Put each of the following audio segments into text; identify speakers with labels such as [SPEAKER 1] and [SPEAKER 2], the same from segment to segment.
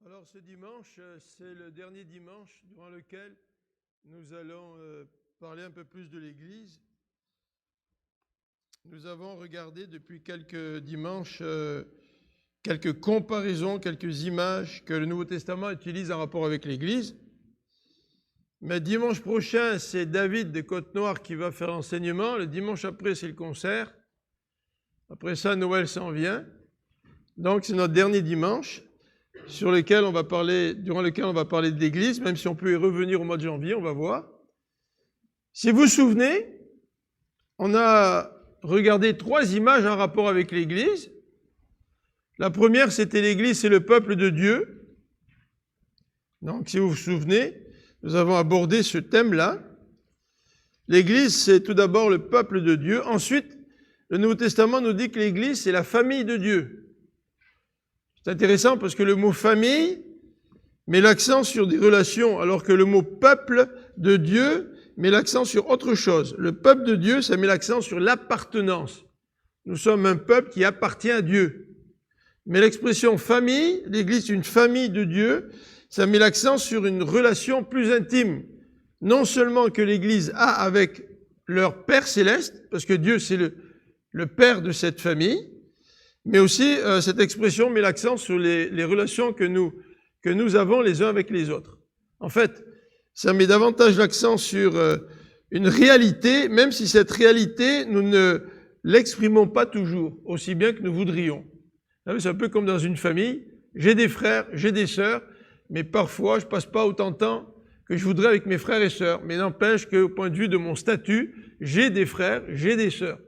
[SPEAKER 1] Alors ce dimanche, c'est le dernier dimanche durant lequel nous allons parler un peu plus de l'Église. Nous avons regardé depuis quelques dimanches quelques comparaisons, quelques images que le Nouveau Testament utilise en rapport avec l'Église. Mais dimanche prochain, c'est David de Côte-Noire qui va faire l'enseignement. Le dimanche après, c'est le concert. Après ça, Noël s'en vient. Donc c'est notre dernier dimanche durant lequel on va parler de l'Église, même si on peut y revenir au mois de janvier, on va voir. Si vous vous souvenez, on a regardé 3 images en rapport avec l'Église. La première, c'était l'Église, c'est le peuple de Dieu. Donc, si vous vous souvenez, nous avons abordé ce thème-là. L'Église, c'est tout d'abord le peuple de Dieu. Ensuite, le Nouveau Testament nous dit que l'Église, c'est la famille de Dieu. C'est intéressant parce que le mot famille met l'accent sur des relations, alors que le mot peuple de Dieu met l'accent sur autre chose. Le peuple de Dieu, ça met l'accent sur l'appartenance. Nous sommes un peuple qui appartient à Dieu. Mais l'expression famille, l'Église, une famille de Dieu, ça met l'accent sur une relation plus intime. Non seulement que l'Église a avec leur Père céleste, parce que Dieu, c'est le Père de cette famille, mais aussi cette expression met l'accent sur les relations que nous avons les uns avec les autres. En fait, ça met davantage l'accent sur une réalité, même si cette réalité, nous ne l'exprimons pas toujours, aussi bien que nous voudrions. C'est un peu comme dans une famille. J'ai des frères, j'ai des sœurs, mais parfois, je passe pas autant de temps que je voudrais avec mes frères et sœurs. Mais n'empêche qu'au point de vue de mon statut, j'ai des frères, j'ai des sœurs.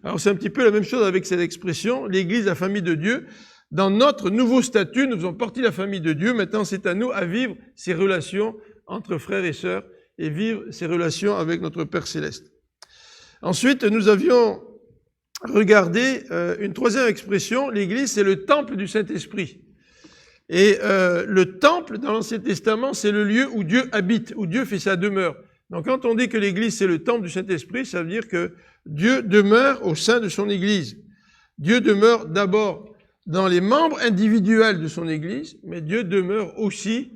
[SPEAKER 1] Alors c'est un petit peu la même chose avec cette expression, l'Église, la famille de Dieu. Dans notre nouveau statut, nous faisons partie de la famille de Dieu. Maintenant, c'est à nous à vivre ces relations entre frères et sœurs et vivre ces relations avec notre Père céleste. Ensuite, nous avions regardé une troisième expression. L'Église, c'est le temple du Saint-Esprit. Et le temple, dans l'Ancien Testament, c'est le lieu où Dieu habite, où Dieu fait sa demeure. Donc quand on dit que l'Église, c'est le temple du Saint-Esprit, ça veut dire que Dieu demeure au sein de son Église. Dieu demeure d'abord dans les membres individuels de son Église, mais Dieu demeure aussi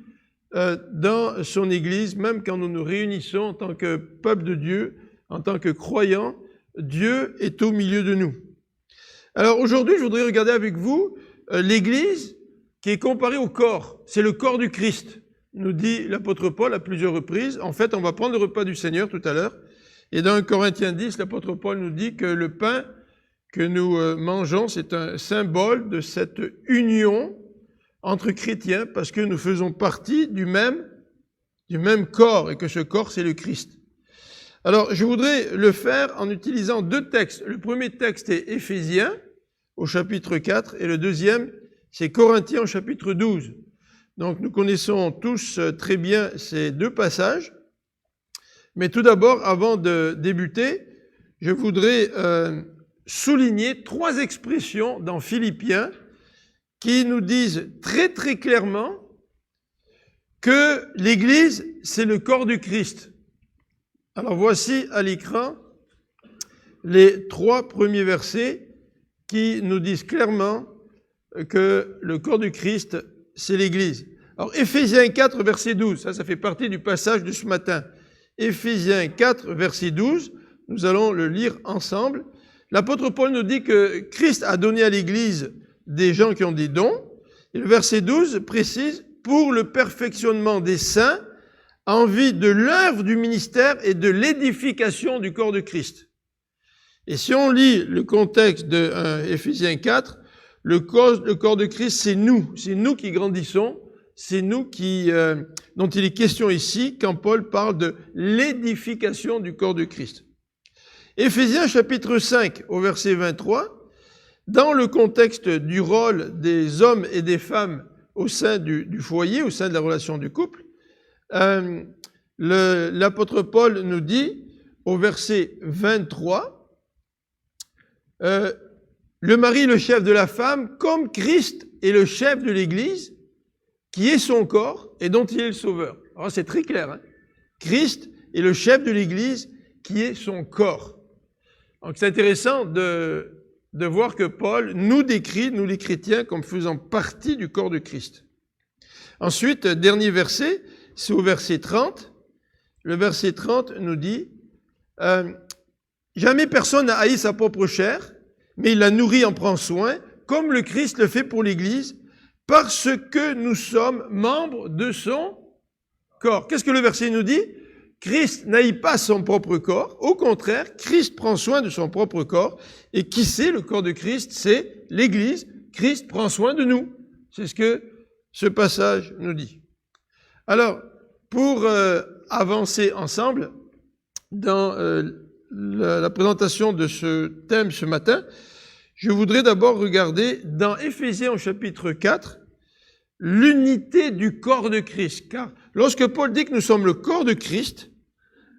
[SPEAKER 1] dans son Église, même quand nous nous réunissons en tant que peuple de Dieu, en tant que croyants, Dieu est au milieu de nous. Alors aujourd'hui, je voudrais regarder avec vous l'Église qui est comparée au corps. C'est le corps du Christ, nous dit l'apôtre Paul à plusieurs reprises. En fait, on va prendre le repas du Seigneur tout à l'heure. Et dans 1 Corinthiens 10, l'apôtre Paul nous dit que le pain que nous mangeons, c'est un symbole de cette union entre chrétiens parce que nous faisons partie du même corps et que ce corps, c'est le Christ. Alors, je voudrais le faire en utilisant 2 textes. Le premier texte est Éphésiens au chapitre 4 et le deuxième, c'est Corinthiens au chapitre 12. Donc, nous connaissons tous très bien ces 2 passages. Mais tout d'abord, avant de débuter, je voudrais souligner 3 expressions dans Philippiens qui nous disent très très clairement que l'Église, c'est le corps du Christ. Alors voici à l'écran les 3 premiers versets qui nous disent clairement que le corps du Christ, c'est l'Église. Alors Éphésiens 4, verset 12, ça fait partie du passage de ce matin. Éphésiens 4, verset 12, nous allons le lire ensemble. L'apôtre Paul nous dit que Christ a donné à l'Église des gens qui ont des dons. Et le verset 12 précise « pour le perfectionnement des saints, en vue de l'œuvre du ministère et de l'édification du corps de Christ ». Et si on lit le contexte de Éphésiens 4, le corps de Christ, c'est nous qui grandissons. C'est nous dont il est question ici quand Paul parle de l'édification du corps de Christ. Éphésiens chapitre 5 au verset 23, dans le contexte du rôle des hommes et des femmes au sein du foyer, au sein de la relation du couple, l'apôtre Paul nous dit au verset 23, le mari est le chef de la femme comme Christ est le chef de l'Église, qui est son corps et dont il est le sauveur. Alors c'est très clair, hein? Christ est le chef de l'Église qui est son corps. Donc c'est intéressant de voir que Paul nous décrit, nous les chrétiens, comme faisant partie du corps de Christ. Ensuite, dernier verset, c'est au verset 30. Le verset 30 nous dit jamais personne n'a haï sa propre chair, mais il la nourrit, en prend soin, comme le Christ le fait pour l'Église, parce que nous sommes membres de son corps. Qu'est-ce que le verset nous dit? Christ n'haït pas son propre corps. Au contraire, Christ prend soin de son propre corps. Et qui c'est le corps de Christ? C'est l'Église. Christ prend soin de nous. C'est ce que ce passage nous dit. Alors, pour avancer ensemble dans la présentation de ce thème ce matin, je voudrais d'abord regarder dans Éphésiens au chapitre 4, l'unité du corps de Christ. Car lorsque Paul dit que nous sommes le corps de Christ,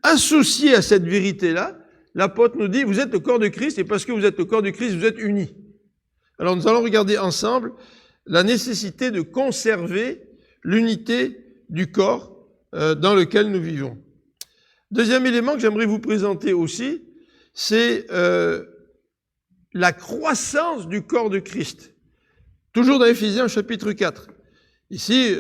[SPEAKER 1] associé à cette vérité-là, l'apôtre nous dit, vous êtes le corps de Christ, et parce que vous êtes le corps de Christ, vous êtes unis. Alors nous allons regarder ensemble la nécessité de conserver l'unité du corps dans lequel nous vivons. Deuxième élément que j'aimerais vous présenter aussi, c'est la croissance du corps de Christ. Toujours dans Éphésiens chapitre 4. Ici,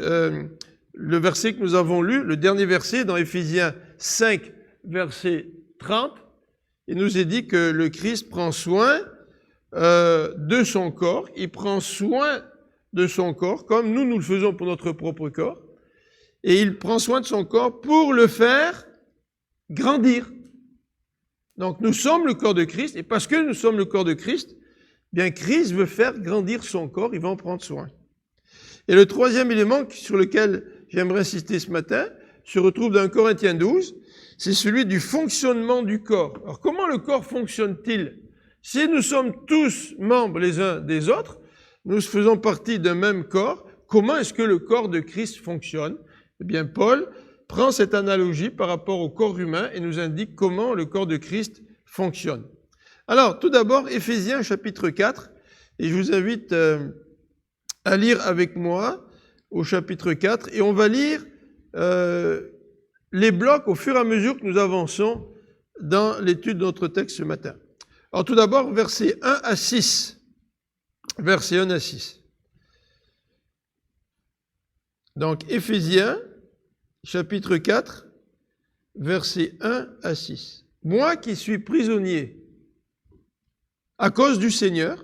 [SPEAKER 1] le verset que nous avons lu, le dernier verset dans Éphésiens 5, verset 30, il nous est dit que le Christ prend soin de son corps. Il prend soin de son corps, comme nous le faisons pour notre propre corps. Et il prend soin de son corps pour le faire grandir. Donc nous sommes le corps de Christ, et parce que nous sommes le corps de Christ, bien Christ veut faire grandir son corps, il va en prendre soin. Et le troisième élément sur lequel j'aimerais insister ce matin se retrouve dans Corinthiens 12, c'est celui du fonctionnement du corps. Alors comment le corps fonctionne-t-il? Si nous sommes tous membres les uns des autres, nous faisons partie d'un même corps, comment est-ce que le corps de Christ fonctionne? Eh bien Paul prend cette analogie par rapport au corps humain et nous indique comment le corps de Christ fonctionne. Alors, tout d'abord, Éphésiens chapitre 4, et je vous invite à lire avec moi au chapitre 4, et on va lire les blocs au fur et à mesure que nous avançons dans l'étude de notre texte ce matin. Alors tout d'abord, versets 1 à 6. Versets 1 à 6. Donc, Éphésiens, chapitre 4, versets 1 à 6. Moi qui suis prisonnier à cause du Seigneur,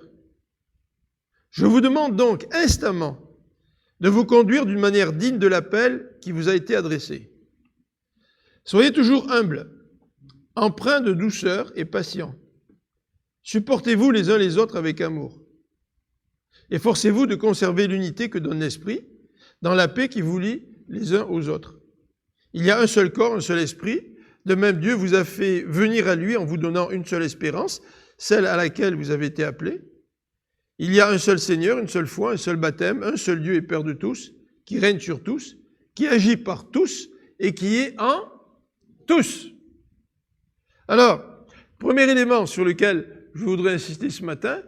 [SPEAKER 1] je vous demande donc instamment de vous conduire d'une manière digne de l'appel qui vous a été adressé. Soyez toujours humbles, empreints de douceur et patients. Supportez-vous les uns les autres avec amour. Efforcez-vous de conserver l'unité que donne l'Esprit dans la paix qui vous lie les uns aux autres. Il y a un seul corps, un seul esprit. De même, Dieu vous a fait venir à lui en vous donnant une seule espérance, celle à laquelle vous avez été appelés. Il y a un seul Seigneur, une seule foi, un seul baptême, un seul Dieu et Père de tous, qui règne sur tous, qui agit par tous et qui est en tous. Alors, premier élément sur lequel je voudrais insister ce matin,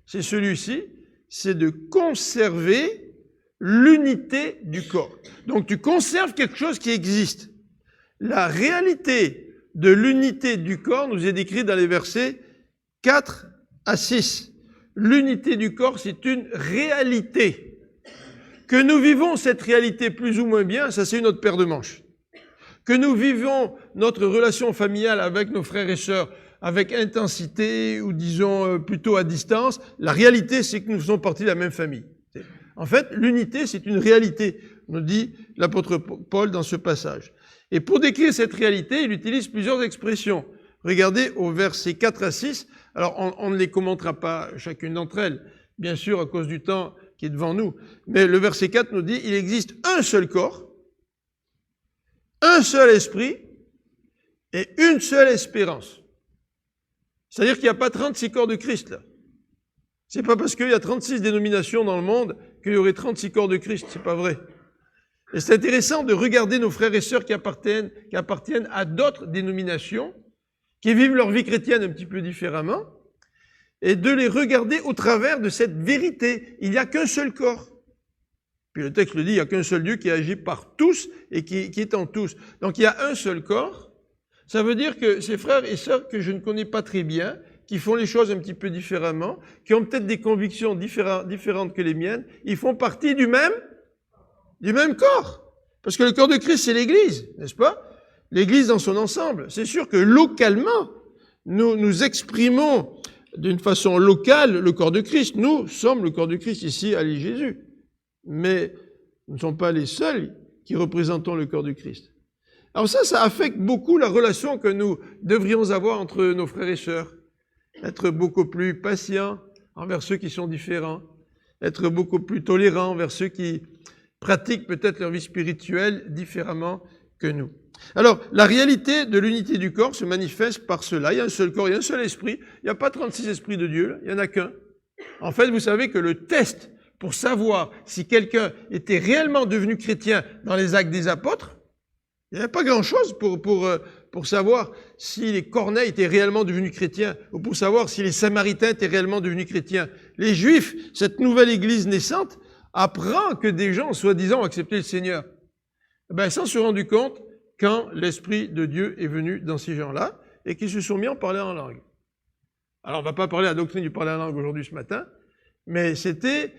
[SPEAKER 1] c'est celui-ci, c'est de conserver l'unité du corps. Donc tu conserves quelque chose qui existe. La réalité de l'unité du corps nous est décrite dans les versets 4 à 6. L'unité du corps, c'est une réalité. Que nous vivons cette réalité plus ou moins bien, ça c'est une autre paire de manches. Que nous vivons notre relation familiale avec nos frères et sœurs avec intensité ou disons plutôt à distance, la réalité c'est que nous faisons partie de la même famille. En fait, l'unité c'est une réalité, nous dit l'apôtre Paul dans ce passage. Et pour décrire cette réalité, il utilise plusieurs expressions. Regardez au verset 4 à 6, alors on ne les commentera pas chacune d'entre elles, bien sûr à cause du temps qui est devant nous, mais le verset 4 nous dit, il existe un seul corps, un seul esprit et une seule espérance. C'est-à-dire qu'il n'y a pas 36 corps de Christ, là. C'est pas parce qu'il y a 36 dénominations dans le monde qu'il y aurait 36 corps de Christ, c'est pas vrai. Et c'est intéressant de regarder nos frères et sœurs qui appartiennent à d'autres dénominations, qui vivent leur vie chrétienne un petit peu différemment, et de les regarder au travers de cette vérité. Il n'y a qu'un seul corps. Puis le texte le dit, il n'y a qu'un seul Dieu qui agit par tous et qui est en tous. Donc il y a un seul corps. Ça veut dire que ces frères et sœurs que je ne connais pas très bien, qui font les choses un petit peu différemment, qui ont peut-être des convictions différentes que les miennes, ils font partie du même du même corps. Parce que le corps de Christ, c'est l'Église, n'est-ce pas? L'Église dans son ensemble. C'est sûr que localement, nous exprimons d'une façon locale le corps de Christ. Nous sommes le corps de Christ ici à l'île Jésus. Mais nous ne sommes pas les seuls qui représentons le corps du Christ. Alors ça affecte beaucoup la relation que nous devrions avoir entre nos frères et sœurs. Être beaucoup plus patients envers ceux qui sont différents. Être beaucoup plus tolérants envers ceux qui pratiquent peut-être leur vie spirituelle différemment que nous. Alors, la réalité de l'unité du corps se manifeste par cela. Il y a un seul corps, il y a un seul esprit. Il n'y a pas 36 esprits de Dieu, là. Il n'y en a qu'un. En fait, vous savez que le test pour savoir si quelqu'un était réellement devenu chrétien dans les Actes des Apôtres, il n'y avait pas grand-chose pour savoir si les Corneilles étaient réellement devenus chrétiens ou pour savoir si les Samaritains étaient réellement devenus chrétiens. Les Juifs, cette nouvelle Église naissante, apprend que des gens, soi-disant, ont accepté le Seigneur. Ils s'en sont rendus compte quand l'Esprit de Dieu est venu dans ces gens-là et qu'ils se sont mis à parler en langue. Alors, on ne va pas parler de la doctrine du parler en langue aujourd'hui ce matin, mais c'était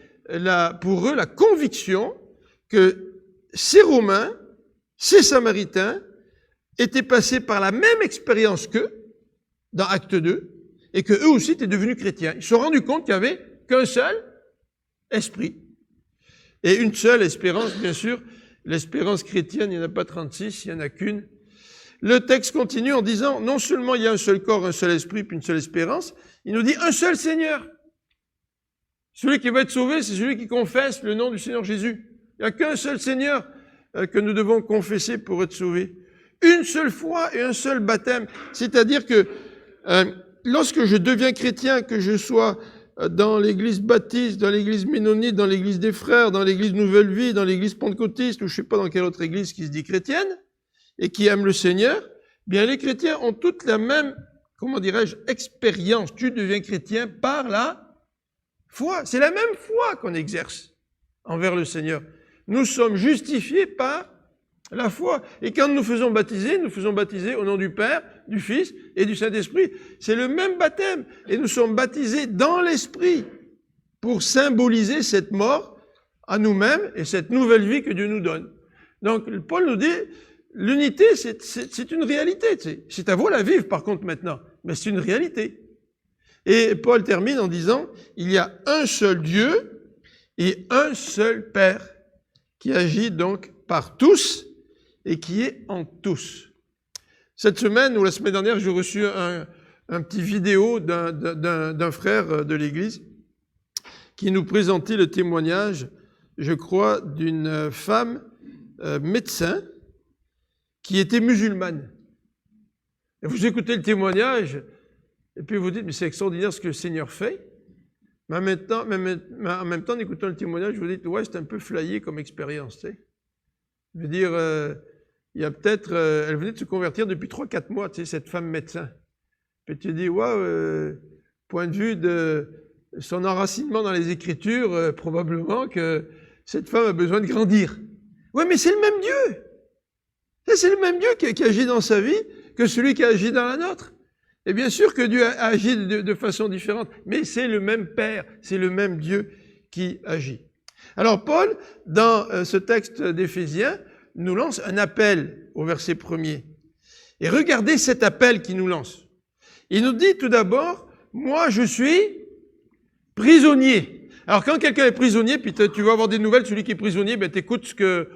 [SPEAKER 1] pour eux la conviction que ces Romains, ces Samaritains, étaient passés par la même expérience qu'eux, dans Acte 2, et qu'eux aussi étaient devenus chrétiens. Ils se sont rendus compte qu'il n'y avait qu'un seul esprit. Et une seule espérance, bien sûr, l'espérance chrétienne, il n'y en a pas 36, il n'y en a qu'une. Le texte continue en disant, non seulement il y a un seul corps, un seul esprit, puis une seule espérance, il nous dit un seul Seigneur. Celui qui va être sauvé, c'est celui qui confesse le nom du Seigneur Jésus. Il n'y a qu'un seul Seigneur que nous devons confesser pour être sauvés. Une seule foi et un seul baptême. C'est-à-dire que lorsque je deviens chrétien, que je sois dans l'église baptiste, dans l'église ménonite, dans l'église des frères, dans l'église Nouvelle Vie, dans l'église pentecôtiste, ou je ne sais pas dans quelle autre église qui se dit chrétienne, et qui aime le Seigneur, bien les chrétiens ont toutes la même, comment dirais-je, expérience. Tu deviens chrétien par la foi. C'est la même foi qu'on exerce envers le Seigneur. Nous sommes justifiés par la foi. Et quand nous faisons baptiser au nom du Père, du Fils et du Saint-Esprit. C'est le même baptême. Et nous sommes baptisés dans l'Esprit pour symboliser cette mort à nous-mêmes et cette nouvelle vie que Dieu nous donne. Donc, Paul nous dit, l'unité, c'est une réalité. C'est à vous la vivre, par contre, maintenant. Mais c'est une réalité. Et Paul termine en disant, il y a un seul Dieu et un seul Père qui agit donc par tous et qui est en tous. Cette semaine ou la semaine dernière, j'ai reçu un petit vidéo d'un frère de l'Église qui nous présentait le témoignage, je crois, d'une femme médecin qui était musulmane. Et vous écoutez le témoignage et puis vous dites, mais c'est extraordinaire ce que le Seigneur fait. Mais en même temps, en écoutant le témoignage, vous dites, ouais, c'est un peu flyé comme expérience, tu sais. Je veux dire, il y a peut-être, elle venait de se convertir depuis 3-4 mois, tu sais, cette femme médecin. Puis tu te dis, waouh, point de vue de son enracinement dans les Écritures, probablement que cette femme a besoin de grandir. Oui, mais c'est le même Dieu. C'est le même Dieu qui agit dans sa vie que celui qui agit dans la nôtre. Et bien sûr que Dieu agit de façon différente, mais c'est le même Père, c'est le même Dieu qui agit. Alors Paul, dans ce texte d'Éphésiens, nous lance un appel au verset 1er. Et regardez cet appel qu'il nous lance. Il nous dit tout d'abord, moi je suis prisonnier. Alors quand quelqu'un est prisonnier, puis tu vas avoir des nouvelles, celui qui est prisonnier, ben t'écoutes ce que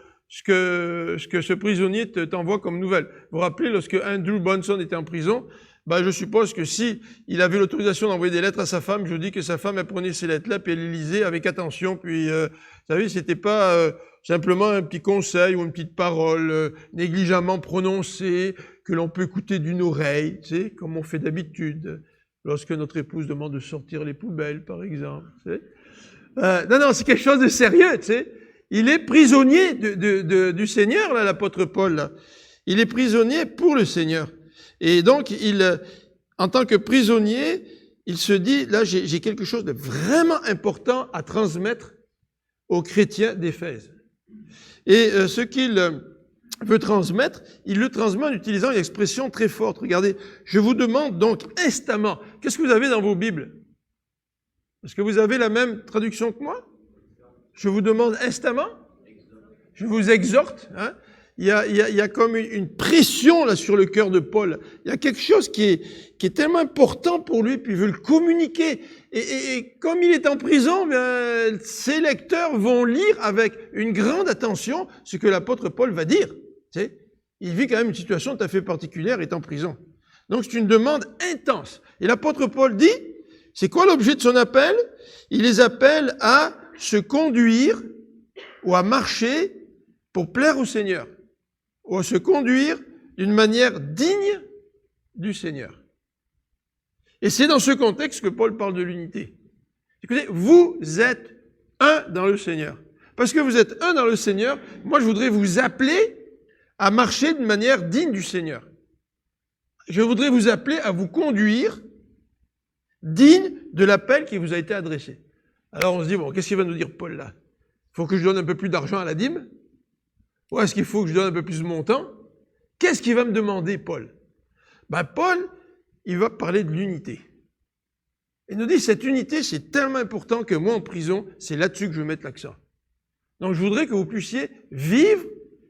[SPEAKER 1] ce prisonnier t'envoie comme nouvelle. Vous vous rappelez, lorsque Andrew Bonson était en prison, je suppose que si il avait l'autorisation d'envoyer des lettres à sa femme, je dis que sa femme, elle prenait ces lettres-là, puis elle les lisait avec attention, puis, vous savez, c'était pas simplement un petit conseil ou une petite parole négligemment prononcée, que l'on peut écouter d'une oreille, tu sais, comme on fait d'habitude, lorsque notre épouse demande de sortir les poubelles, par exemple, tu sais. Non, c'est quelque chose de sérieux, tu sais. Il est prisonnier du Seigneur, là, l'apôtre Paul, là. Il est prisonnier pour le Seigneur. Et donc, en tant que prisonnier, il se dit, là, j'ai quelque chose de vraiment important à transmettre aux chrétiens d'Éphèse. Et ce qu'il veut transmettre, il le transmet en utilisant une expression très forte. Regardez, je vous demande donc instamment, qu'est-ce que vous avez dans vos Bibles? Est-ce que vous avez la même traduction que moi? Je vous demande instamment? je vous exhorte. Hein. Il y a comme une pression là sur le cœur de Paul. Il y a quelque chose qui est tellement important pour lui, puis il veut le communiquer. Et comme il est en prison, bien, ses lecteurs vont lire avec une grande attention ce que l'apôtre Paul va dire. Tu sais, il vit quand même une situation tout à fait particulière, il est en prison. Donc c'est une demande intense. Et l'apôtre Paul dit, c'est quoi l'objet de son appel? Il les appelle à se conduire ou à marcher pour plaire au Seigneur, ou à se conduire d'une manière digne du Seigneur. Et c'est dans ce contexte que Paul parle de l'unité. Écoutez, vous êtes un dans le Seigneur. Parce que vous êtes un dans le Seigneur, moi je voudrais vous appeler à marcher d'une manière digne du Seigneur. Je voudrais vous appeler à vous conduire digne de l'appel qui vous a été adressé. Alors on se dit, bon, qu'est-ce qu'il va nous dire Paul là? Il faut que je donne un peu plus d'argent à la dîme? Ou est-ce qu'il faut que je donne un peu plus de montant? Qu'est-ce qu'il va me demander, Paul? Ben, Paul, il va parler de l'unité. Il nous dit, cette unité, c'est tellement important que moi, en prison, c'est là-dessus que je vais mettre l'accent. Donc, je voudrais que vous puissiez vivre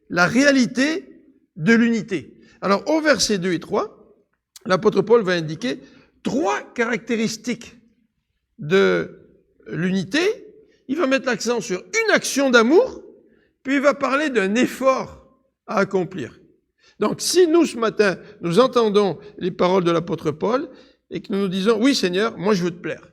[SPEAKER 1] la réalité de l'unité. Alors, au verset 2 et 3, l'apôtre Paul va indiquer 3 caractéristiques de l'unité. Il va mettre l'accent sur une action d'amour, puis il va parler d'un effort à accomplir. Donc, si nous, ce matin, nous entendons les paroles de l'apôtre Paul et que nous nous disons, oui Seigneur, moi je veux te plaire.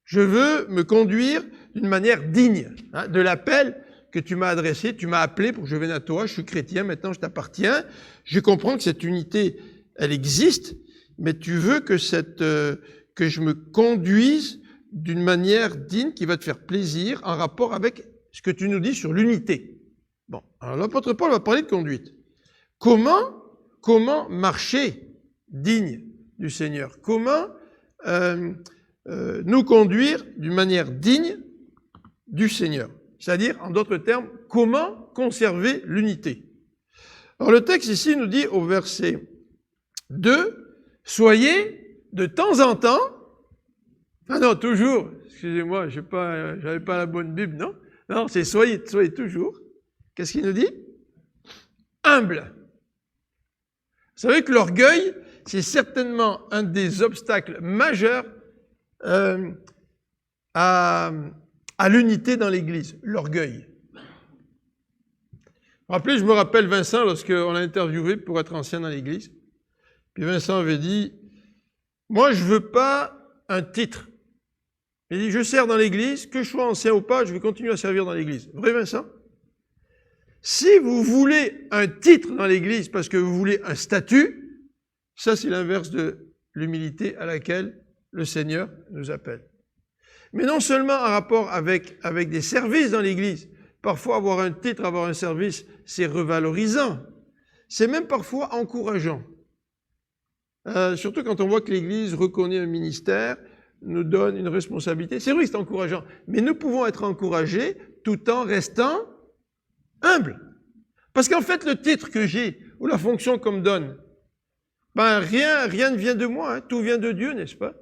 [SPEAKER 1] Je veux me conduire d'une manière digne de l'appel que tu m'as adressé, tu m'as appelé pour que je vienne à toi, je suis chrétien, maintenant je t'appartiens. Je comprends que cette unité, elle existe, mais tu veux que je me conduise d'une manière digne qui va te faire plaisir en rapport avec ce que tu nous dis sur l'unité. Bon, alors l'apôtre Paul va parler de conduite. Comment marcher digne du Seigneur? Comment nous conduire d'une manière digne du Seigneur? C'est-à-dire, en d'autres termes, comment conserver l'unité? Alors le texte ici nous dit au verset 2, soyez de temps en temps, ah non, toujours, excusez-moi, j'avais pas la bonne Bible, non? Non, c'est soyez toujours. Qu'est-ce qu'il nous dit? Humble. Vous savez que l'orgueil, c'est certainement un des obstacles majeurs à l'unité dans l'Église, l'orgueil. Je me rappelle Vincent, lorsqu'on l'a interviewé pour être ancien dans l'Église, puis Vincent avait dit, moi je veux pas un titre. Il dit, je sers dans l'Église, que je sois ancien ou pas, je vais continuer à servir dans l'Église. Vrai Vincent? Si vous voulez un titre dans l'Église parce que vous voulez un statut, ça c'est l'inverse de l'humilité à laquelle le Seigneur nous appelle. Mais non seulement en rapport avec des services dans l'Église, parfois avoir un titre, avoir un service, c'est revalorisant, c'est même parfois encourageant. Surtout quand on voit que l'Église reconnaît un ministère, nous donne une responsabilité. C'est vrai que c'est encourageant, mais nous pouvons être encouragés tout en restant humble. Parce qu'en fait, le titre que j'ai, ou la fonction qu'on me donne, ben rien ne vient de moi, hein, tout vient de Dieu, n'est-ce pas?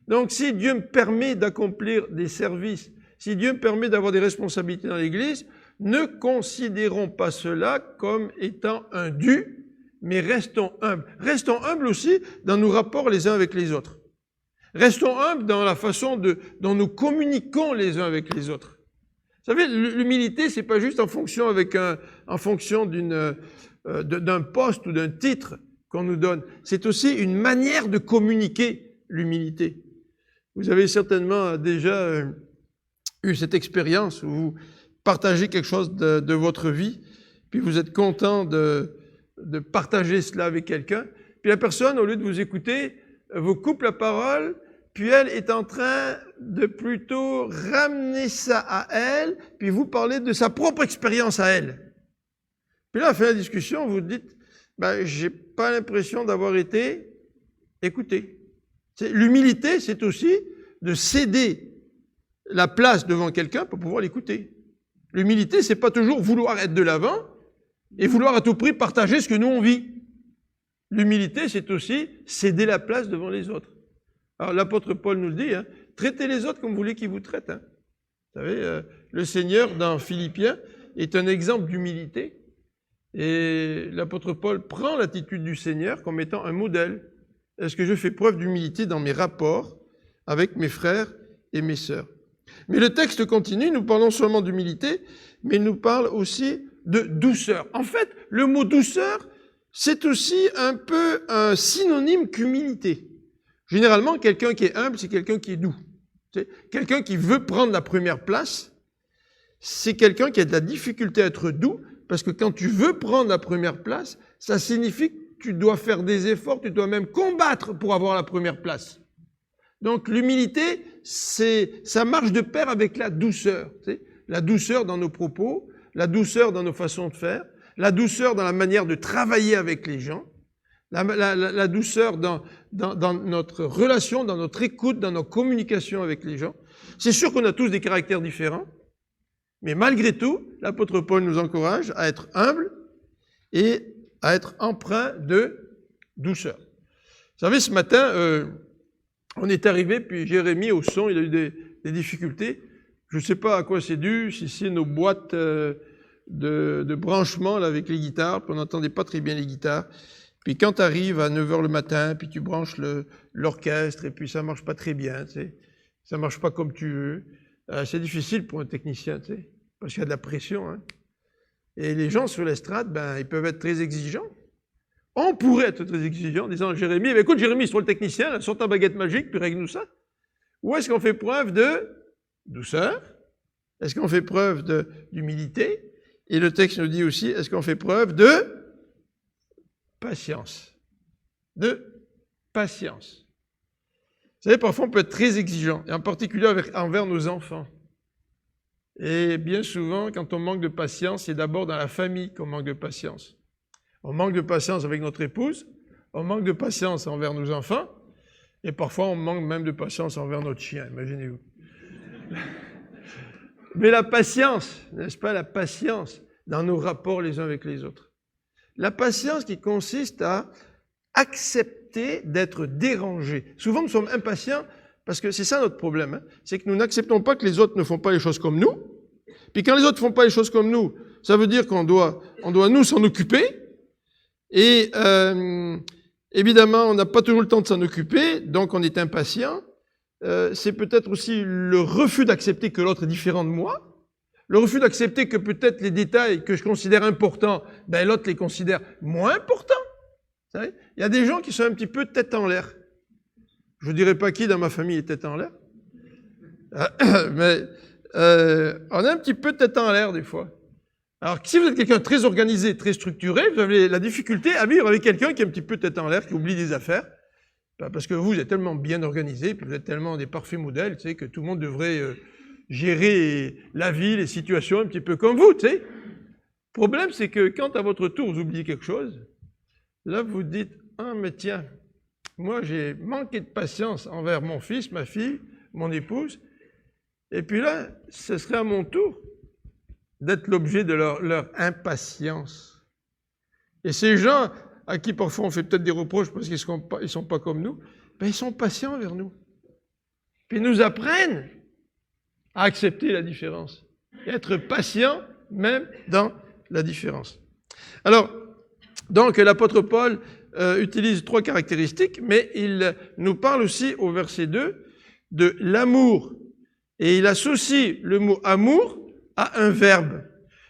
[SPEAKER 1] Donc si Dieu me permet d'accomplir des services, si Dieu me permet d'avoir des responsabilités dans l'Église, ne considérons pas cela comme étant un dû, mais restons humbles. Restons humbles aussi dans nos rapports les uns avec les autres. Restons humbles dans la façon dont nous communiquons les uns avec les autres. Vous savez, l'humilité, c'est pas juste en fonction d'un poste ou d'un titre qu'on nous donne. C'est aussi une manière de communiquer l'humilité. Vous avez certainement déjà eu cette expérience où vous partagez quelque chose de votre vie, puis vous êtes content de partager cela avec quelqu'un, puis la personne, au lieu de vous écouter, vous coupe la parole, puis elle est en train de plutôt ramener ça à elle, puis vous parlez de sa propre expérience à elle. Puis là, à la fin de la discussion, vous dites, j'ai pas l'impression d'avoir été écouté. L'humilité, c'est aussi de céder la place devant quelqu'un pour pouvoir l'écouter. L'humilité, c'est pas toujours vouloir être de l'avant et vouloir à tout prix partager ce que nous on vit. L'humilité, c'est aussi céder la place devant les autres. Alors l'apôtre Paul nous le dit, traitez les autres comme vous voulez qu'ils vous traitent. Vous savez, le Seigneur, dans Philippiens, est un exemple d'humilité. Et l'apôtre Paul prend l'attitude du Seigneur comme étant un modèle. Est-ce que je fais preuve d'humilité dans mes rapports avec mes frères et mes sœurs? Mais le texte continue, nous parlons seulement d'humilité, mais il nous parle aussi de douceur. En fait, le mot douceur, c'est aussi un peu un synonyme qu'humilité. Généralement, quelqu'un qui est humble, c'est quelqu'un qui est doux. Quelqu'un qui veut prendre la première place, c'est quelqu'un qui a de la difficulté à être doux, parce que quand tu veux prendre la première place, ça signifie que tu dois faire des efforts, tu dois même combattre pour avoir la première place. Donc l'humilité, ça marche de pair avec la douceur. La douceur dans nos propos, la douceur dans nos façons de faire, la douceur dans la manière de travailler avec les gens, la douceur dans notre relation, dans notre écoute, dans nos communications avec les gens. C'est sûr qu'on a tous des caractères différents, mais malgré tout, l'apôtre Paul nous encourage à être humble et à être empreint de douceur. Vous savez, ce matin, on est arrivé, puis Jérémie, au son, il a eu des difficultés. Je ne sais pas à quoi c'est dû, si c'est nos boîtes de branchement là, avec les guitares, puis on n'entendait pas très bien les guitares. Puis quand tu arrives à 9h le matin, puis tu branches l'orchestre, et puis ça ne marche pas très bien, tu sais. Ça ne marche pas comme tu veux. C'est difficile pour un technicien, tu sais, parce qu'il y a de la pression. Hein. Et les gens sur l'estrade, ben, ils peuvent être très exigeants. On pourrait être très exigeants en disant à Jérémie, ben, écoute Jérémie, sois le technicien, là, sors ta baguette magique, puis règle-nous ça. Ou est-ce qu'on fait preuve de douceur? Est-ce qu'on fait preuve d'humilité? Et le texte nous dit aussi, est-ce qu'on fait preuve de patience? De patience. Vous savez, parfois on peut être très exigeant, et en particulier envers nos enfants. Et bien souvent, quand on manque de patience, c'est d'abord dans la famille qu'on manque de patience. On manque de patience avec notre épouse, on manque de patience envers nos enfants, et parfois on manque même de patience envers notre chien, imaginez-vous. Mais la patience, n'est-ce pas, la patience dans nos rapports les uns avec les autres. La patience qui consiste à accepter d'être dérangé. Souvent, nous sommes impatients parce que c'est ça notre problème. Hein, c'est que nous n'acceptons pas que les autres ne font pas les choses comme nous. Puis quand les autres ne font pas les choses comme nous, ça veut dire qu'on doit nous s'en occuper. Et évidemment, on n'a pas toujours le temps de s'en occuper, donc on est impatient. C'est peut-être aussi le refus d'accepter que l'autre est différent de moi. Le refus d'accepter que peut-être les détails que je considère importants, ben l'autre les considère moins importants. Vous savez, il y a des gens qui sont un petit peu tête en l'air. Je ne dirais pas qui dans ma famille est tête en l'air. Mais on est un petit peu tête en l'air des fois. Alors si vous êtes quelqu'un de très organisé, très structuré, vous avez la difficulté à vivre avec quelqu'un qui est un petit peu tête en l'air, qui oublie des affaires. Parce que vous êtes tellement bien organisé, puis vous êtes tellement des parfaits modèles, tu sais, que tout le monde devrait gérer la vie, les situations un petit peu comme vous, tu sais. Le problème, c'est que quand à votre tour, vous oubliez quelque chose, là, vous dites, ah, mais tiens, moi, j'ai manqué de patience envers mon fils, ma fille, mon épouse, et puis là, ce serait à mon tour d'être l'objet de leur impatience. Et ces gens à qui parfois on fait peut-être des reproches parce qu'ils ne sont pas comme nous, ben ils sont patients envers nous. Puis ils nous apprennent à accepter la différence, et être patients même dans la différence. Alors, donc l'apôtre Paul utilise 3 caractéristiques, mais il nous parle aussi au verset 2 de l'amour. Et il associe le mot amour à un verbe.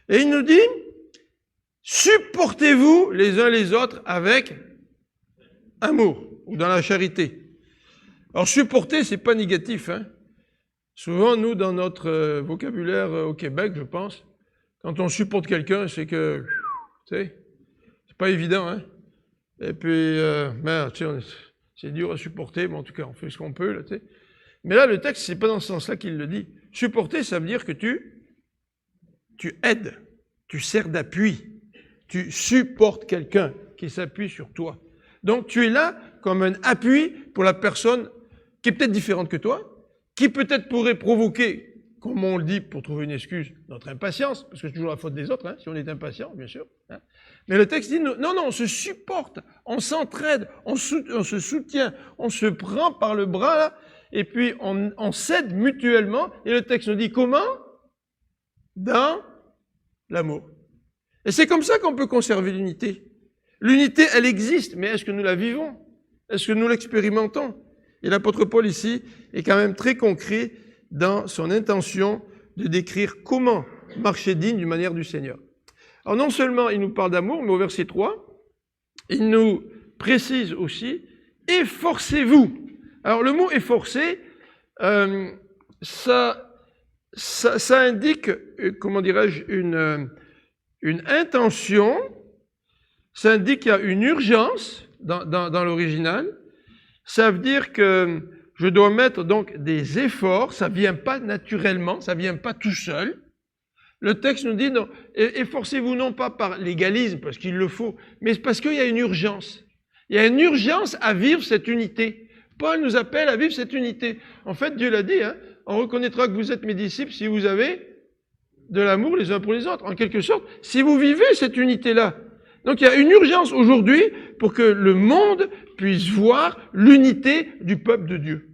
[SPEAKER 1] Et il nous dit, supportez-vous les uns les autres avec amour, ou dans la charité. Alors supporter, c'est pas négatif, hein. Souvent, nous, dans notre vocabulaire au Québec, je pense, quand on supporte quelqu'un, c'est que, tu sais, c'est pas évident, hein. Et puis, merde, tu sais, c'est dur à supporter, mais en tout cas, on fait ce qu'on peut, là, tu sais. Mais là, le texte, c'est pas dans ce sens-là qu'il le dit. Supporter, ça veut dire que tu aides, tu sers d'appui, tu supportes quelqu'un qui s'appuie sur toi. Donc, tu es là comme un appui pour la personne qui est peut-être différente que toi, qui peut-être pourrait provoquer, comme on le dit pour trouver une excuse, notre impatience, parce que c'est toujours la faute des autres, hein, si on est impatient, bien sûr. Hein. Mais le texte dit, non, on se supporte, on s'entraide, on se soutient, on se prend par le bras, là, et puis on s'aide mutuellement. Et le texte nous dit comment? Dans L'amour. Et c'est comme ça qu'on peut conserver l'unité. L'unité, elle existe, mais est-ce que nous la vivons? Est-ce que nous l'expérimentons? Et l'apôtre Paul ici est quand même très concret dans son intention de décrire comment marcher digne d'une manière du Seigneur. Alors non seulement il nous parle d'amour, mais au verset 3, il nous précise aussi « efforcez-vous ». Alors le mot « efforcer », ça indique, comment dirais-je, une intention, ça indique qu'il y a une urgence dans l'original. Ça veut dire que je dois mettre donc des efforts, ça ne vient pas naturellement, ça ne vient pas tout seul. Le texte nous dit, non, efforcez-vous non pas par l'égalisme, parce qu'il le faut, mais parce qu'il y a une urgence. Il y a une urgence à vivre cette unité. Paul nous appelle à vivre cette unité. En fait, Dieu l'a dit, hein, on reconnaîtra que vous êtes mes disciples si vous avez de l'amour les uns pour les autres. En quelque sorte, si vous vivez cette unité-là. Donc il y a une urgence aujourd'hui pour que le monde puisse voir l'unité du peuple de Dieu.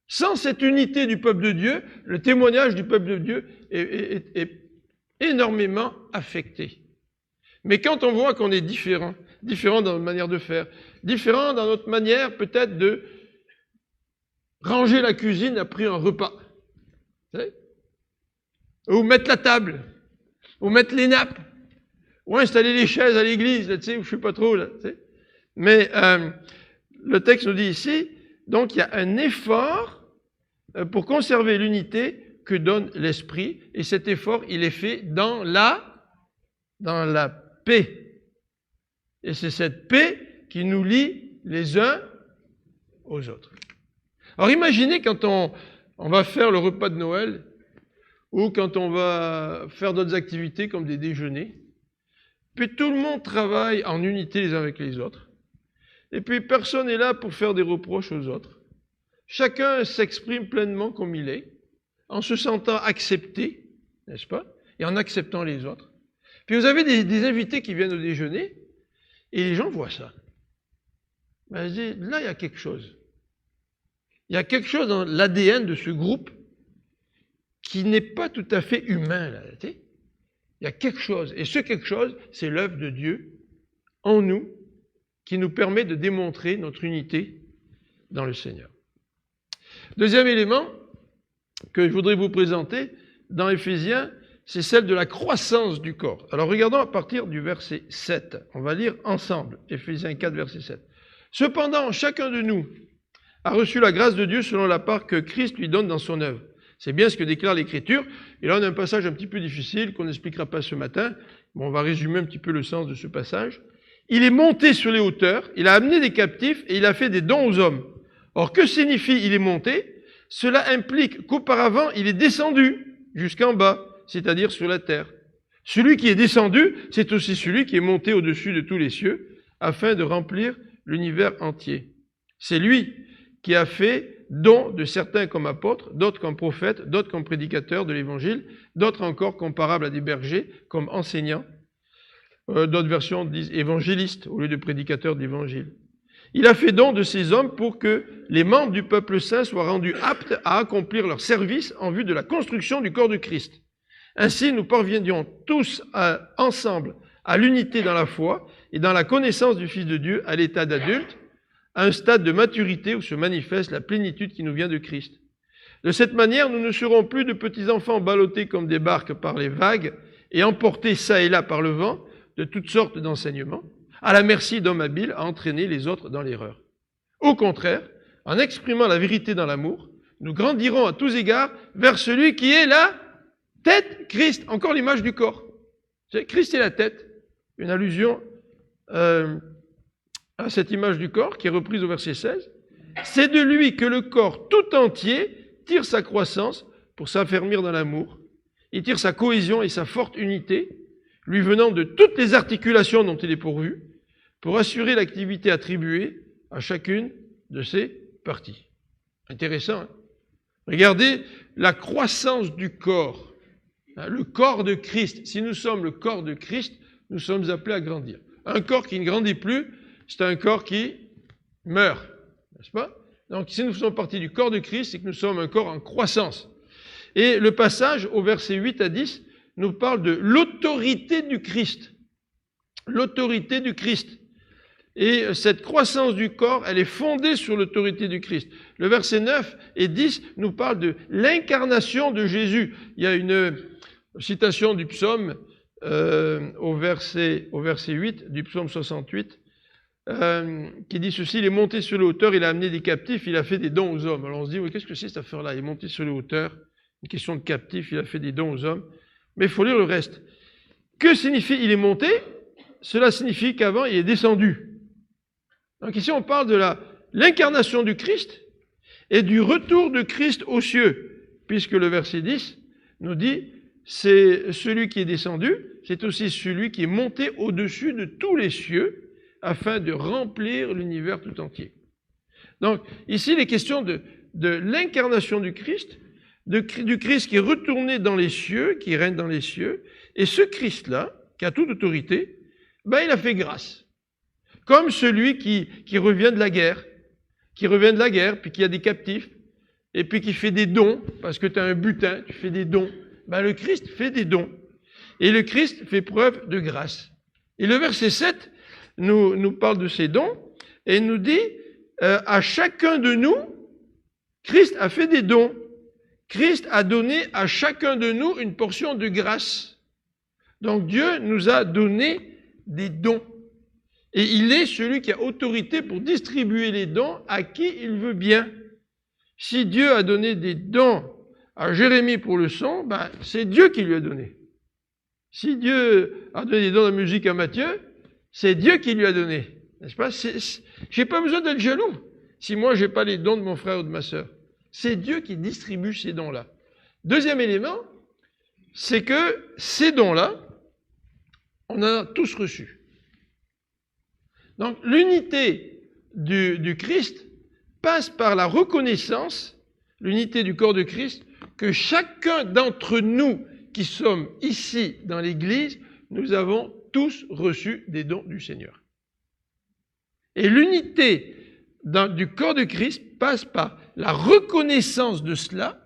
[SPEAKER 1] Sans cette unité du peuple de Dieu, le témoignage du peuple de Dieu est énormément affecté. Mais quand on voit qu'on est différent dans notre manière de faire, différent dans notre manière peut-être de ranger la cuisine après un repas, vous savez, ou mettre la table, ou mettre les nappes, ou installer les chaises à l'église, là, tu sais, où je suis pas trop, là, tu sais. Mais le texte nous dit ici, donc il y a un effort pour conserver l'unité que donne l'Esprit, et cet effort, il est fait dans la paix. Et c'est cette paix qui nous lie les uns aux autres. Alors imaginez quand on va faire le repas de Noël, ou quand on va faire d'autres activités comme des déjeuners, puis tout le monde travaille en unité les uns avec les autres, et puis personne n'est là pour faire des reproches aux autres. Chacun s'exprime pleinement comme il est, en se sentant accepté, n'est-ce pas, et en acceptant les autres. Puis vous avez des invités qui viennent au déjeuner, et les gens voient ça. Ben, je dis, là, il y a quelque chose. Il y a quelque chose dans l'ADN de ce groupe qui n'est pas tout à fait humain, là, tu sais. Il y a quelque chose, et ce quelque chose, c'est l'œuvre de Dieu en nous, qui nous permet de démontrer notre unité dans le Seigneur. Deuxième élément que je voudrais vous présenter dans Éphésiens, c'est celle de la croissance du corps. Alors regardons à partir du verset 7. On va lire ensemble, Éphésiens 4, verset 7. Cependant, chacun de nous a reçu la grâce de Dieu selon la part que Christ lui donne dans son œuvre. C'est bien ce que déclare l'Écriture. Et là, on a un passage un petit peu difficile qu'on n'expliquera pas ce matin. Bon, on va résumer un petit peu le sens de ce passage. Il est monté sur les hauteurs, il a amené des captifs et il a fait des dons aux hommes. Or, que signifie il est monté? Cela implique qu'auparavant, il est descendu jusqu'en bas, c'est-à-dire sur la terre. Celui qui est descendu, c'est aussi celui qui est monté au-dessus de tous les cieux, afin de remplir l'univers entier. C'est lui qui a fait don de certains comme apôtres, d'autres comme prophètes, d'autres comme prédicateurs de l'évangile, d'autres encore comparables à des bergers, comme enseignants. D'autres versions disent évangélistes au lieu de prédicateurs d'évangile. Il a fait don de ces hommes pour que les membres du peuple saint soient rendus aptes à accomplir leur service en vue de la construction du corps de Christ. Ainsi, nous parviendrions tous ensemble à l'unité dans la foi et dans la connaissance du Fils de Dieu à l'état d'adulte, à un stade de maturité où se manifeste la plénitude qui nous vient de Christ. De cette manière, nous ne serons plus de petits enfants ballottés comme des barques par les vagues et emportés çà et là par le vent de toutes sortes d'enseignements, à la merci d'hommes habiles à entraîner les autres dans l'erreur. Au contraire, en exprimant la vérité dans l'amour, nous grandirons à tous égards vers celui qui est la tête, Christ, encore l'image du corps. Christ est la tête, une allusion à cette image du corps qui est reprise au verset 16. C'est de lui que le corps tout entier tire sa croissance pour s'affermir dans l'amour. Il tire sa cohésion et sa forte unité, lui venant de toutes les articulations dont il est pourvu, pour assurer l'activité attribuée à chacune de ses parties. Intéressant, hein? Regardez la croissance du corps, le corps de Christ. Si nous sommes le corps de Christ, nous sommes appelés à grandir. Un corps qui ne grandit plus, c'est un corps qui meurt, n'est-ce pas? Donc si nous faisons partie du corps de Christ, c'est que nous sommes un corps en croissance. Et le passage au verset 8 à 10 nous parle de l'autorité du Christ. L'autorité du Christ. Et cette croissance du corps, elle est fondée sur l'autorité du Christ. Le verset 9 et 10 nous parlent de l'incarnation de Jésus. Il y a une citation du psaume au verset 8, du psaume 68, qui dit ceci: il est monté sur les hauteurs, il a amené des captifs, il a fait des dons aux hommes. Alors on se dit, oui, qu'est-ce que c'est cette affaire-là? Il est monté sur les hauteurs, une question de captifs, il a fait des dons aux hommes. Mais il faut lire le reste. Que signifie il est monté? Cela signifie qu'avant, il est descendu. Donc ici, on parle de l'incarnation du Christ et du retour de Christ aux cieux, puisque le verset 10 nous dit, c'est celui qui est descendu, c'est aussi celui qui est monté au-dessus de tous les cieux, afin de remplir l'univers tout entier. Donc ici, il est question de l'incarnation du Christ, du Christ qui est retourné dans les cieux, qui règne dans les cieux, et ce Christ-là, qui a toute autorité, il a fait grâce. Comme celui qui revient de la guerre, puis qui a des captifs, et puis qui fait des dons, parce que tu as un butin, tu fais des dons. Le Christ fait des dons. Et le Christ fait preuve de grâce. Et le verset 7 nous parle de ces dons, et nous dit, à chacun de nous, Christ a fait des dons. Christ a donné à chacun de nous une portion de grâce. Donc Dieu nous a donné des dons. Et il est celui qui a autorité pour distribuer les dons à qui il veut bien. Si Dieu a donné des dons à Jérémie pour le son, c'est Dieu qui lui a donné. Si Dieu a donné des dons de musique à Matthieu, c'est Dieu qui lui a donné. N'est-ce pas? J'ai pas besoin d'être jaloux si moi j'ai pas les dons de mon frère ou de ma sœur. C'est Dieu qui distribue ces dons-là. Deuxième élément, c'est que ces dons-là, on en a tous reçus. Donc, l'unité du Christ passe par la reconnaissance, l'unité du corps de Christ, que chacun d'entre nous qui sommes ici dans l'Église, nous avons tous reçu des dons du Seigneur. Et l'unité du corps de Christ passe par la reconnaissance de cela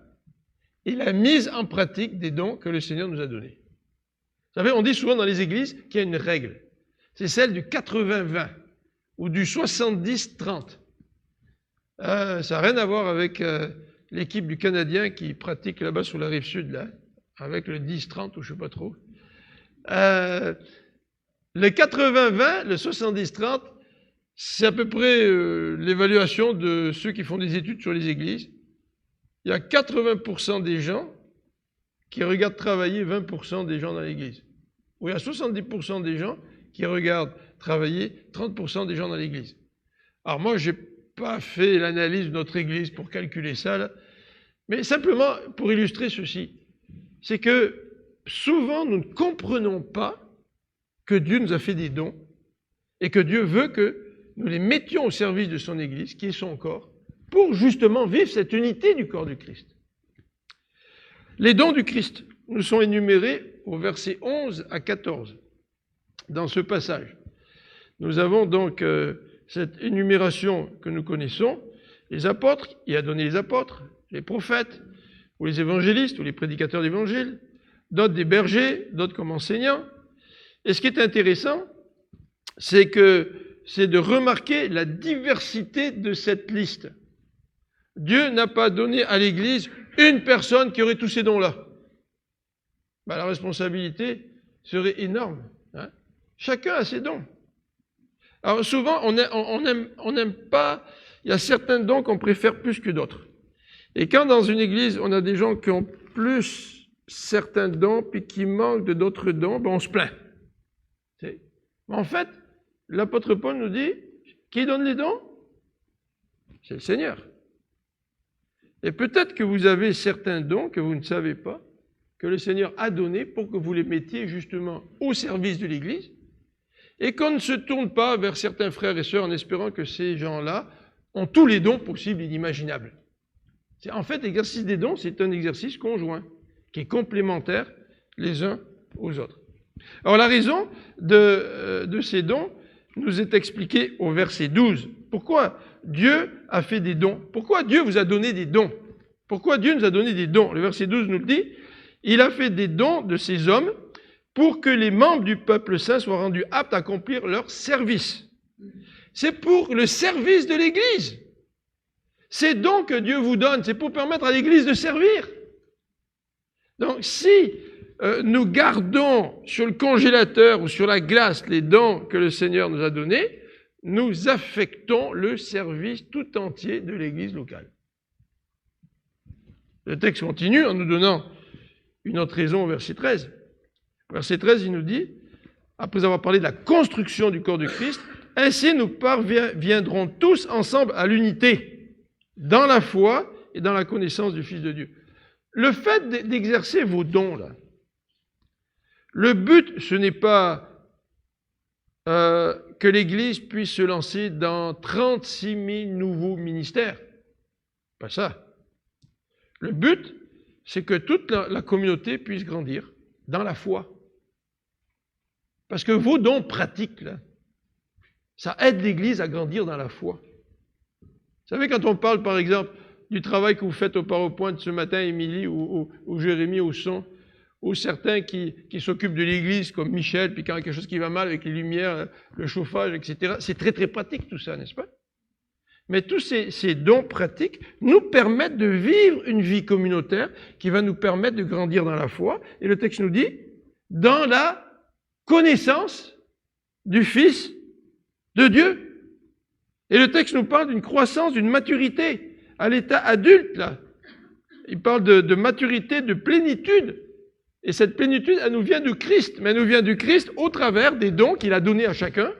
[SPEAKER 1] et la mise en pratique des dons que le Seigneur nous a donnés. Vous savez, on dit souvent dans les églises qu'il y a une règle. C'est celle du 80-20 ou du 70-30. Ça n'a rien à voir avec l'équipe du Canadien qui pratique là-bas sur la rive sud, là, avec le 10-30 ou je ne sais pas trop. Le 80-20, le 70-30, c'est à peu près l'évaluation de ceux qui font des études sur les églises. Il y a 80% des gens qui regardent travailler 20% des gens dans l'église. Ou il y a 70% des gens qui regardent travailler 30% des gens dans l'église. Alors moi, je n'ai pas fait l'analyse de notre église pour calculer ça, là, mais simplement pour illustrer ceci, c'est que souvent nous ne comprenons pas que Dieu nous a fait des dons et que Dieu veut que nous les mettions au service de son Église, qui est son corps, pour justement vivre cette unité du corps du Christ. Les dons du Christ nous sont énumérés au verset 11 à 14, dans ce passage. Nous avons donc cette énumération que nous connaissons. Les apôtres, il a donné les apôtres, les prophètes, ou les évangélistes, ou les prédicateurs d'évangile, d'autres des bergers, d'autres comme enseignants. Et ce qui est intéressant, c'est de remarquer la diversité de cette liste. Dieu n'a pas donné à l'Église une personne qui aurait tous ces dons-là. La responsabilité serait énorme. Hein? Chacun a ses dons. Alors souvent, on n'aime pas, il y a certains dons qu'on préfère plus que d'autres. Et quand dans une église, on a des gens qui ont plus certains dons, puis qui manquent de d'autres dons, on se plaint. Mais en fait, l'apôtre Paul nous dit, qui donne les dons? C'est le Seigneur. Et peut-être que vous avez certains dons que vous ne savez pas, que le Seigneur a donnés pour que vous les mettiez justement au service de l'Église, et qu'on ne se tourne pas vers certains frères et sœurs en espérant que ces gens-là ont tous les dons possibles et inimaginables. En fait, l'exercice des dons, c'est un exercice conjoint, qui est complémentaire les uns aux autres. Alors la raison de ces dons nous est expliquée au verset 12. Pourquoi Dieu a fait des dons? Pourquoi Dieu vous a donné des dons? Pourquoi Dieu nous a donné des dons? Le verset 12 nous le dit. Il a fait des dons de ces hommes pour que les membres du peuple saint soient rendus aptes à accomplir leur service. C'est pour le service de l'Église. Ces dons que Dieu vous donne, c'est pour permettre à l'Église de servir. Donc, si nous gardons sur le congélateur ou sur la glace les dons que le Seigneur nous a donnés, nous affectons le service tout entier de l'Église locale. Le texte continue en nous donnant une autre raison au verset 13. Au verset 13, il nous dit, après avoir parlé de la construction du corps de Christ, « Ainsi nous parviendrons tous ensemble à l'unité, dans la foi et dans la connaissance du Fils de Dieu. » Le fait d'exercer vos dons, là, le but, ce n'est pas que l'Église puisse se lancer dans 36 000 nouveaux ministères. Pas ça. Le but, c'est que toute la communauté puisse grandir dans la foi. Parce que vos dons pratiques, là, ça aide l'Église à grandir dans la foi. Vous savez, quand on parle, par exemple, du travail que vous faites au PowerPoint ce matin, Émilie ou Jérémie au son, ou certains qui s'occupent de l'Église, comme Michel, puis quand il y a quelque chose qui va mal avec les lumières, le chauffage, etc., c'est très, très pratique tout ça, n'est-ce pas? Mais tous ces dons pratiques nous permettent de vivre une vie communautaire qui va nous permettre de grandir dans la foi. Et le texte nous dit, dans la connaissance du Fils de Dieu. Et le texte nous parle d'une croissance, d'une maturité à l'état adulte, là. Il parle de maturité, de plénitude. Et cette plénitude, elle nous vient du Christ. Mais elle nous vient du Christ au travers des dons qu'il a donnés à chacun